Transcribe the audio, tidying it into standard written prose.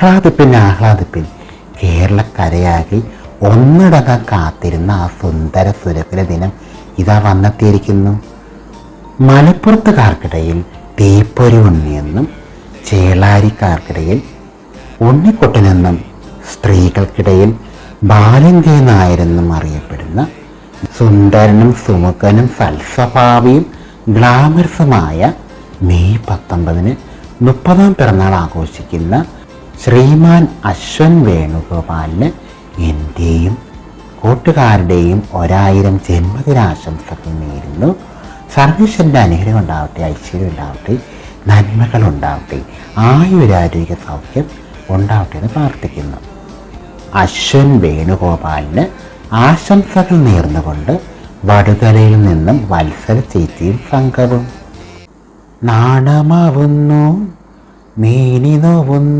ആഹ്ലാദിപ്പിൻ കേരളക്കരയാകി ഒന്നടങ്കം കാത്തിരുന്ന ആ സുന്ദര സുരഭില ദിനം ഇതാ വന്നെത്തിയിരിക്കുന്നു. മലപ്പുറത്തുകാർക്കിടയിൽ തീപ്പൊരി ഉണ്ണിയെന്നും ചേളാരിക്കാർക്കിടയിൽ ഉണ്ണിക്കുട്ടനെന്നും സ്ത്രീകൾക്കിടയിൽ ബാലങ്കേ നായരെന്നും അറിയപ്പെടുന്ന സുന്ദരനും സുമുഖനും സൽസ്വഭാവിയും ഗ്ലാമർസുമായ മെയ് 19 30-ാം പിറന്നാൾ ആഘോഷിക്കുന്ന ശ്രീമാൻ അശ്വൻ വേണുഗോപാലിന് എൻ്റെയും കൂട്ടുകാരുടെയും 1000 ജന്മദിനാശംസകൾ നേരുന്നു. സർവേശ്വരൻ്റെ അനുഗ്രഹം ഉണ്ടാവട്ടെ, ഐശ്വര്യം ഉണ്ടാവട്ടെ, നന്മകൾ ഉണ്ടാവട്ടെ, ആയുരാരോഗ്യ സൗഖ്യം ഉണ്ടാവട്ടെ എന്ന് പ്രാർത്ഥിക്കുന്നു. അശ്വൻ വേണുഗോപാലിന് ആശംസകൾ നേർന്നുകൊണ്ട് വടുതലയിൽ നിന്നും വത്സല ചേച്ചിയും സംഘവും. നാണമാവുന്നു മേനി നോവുന്നു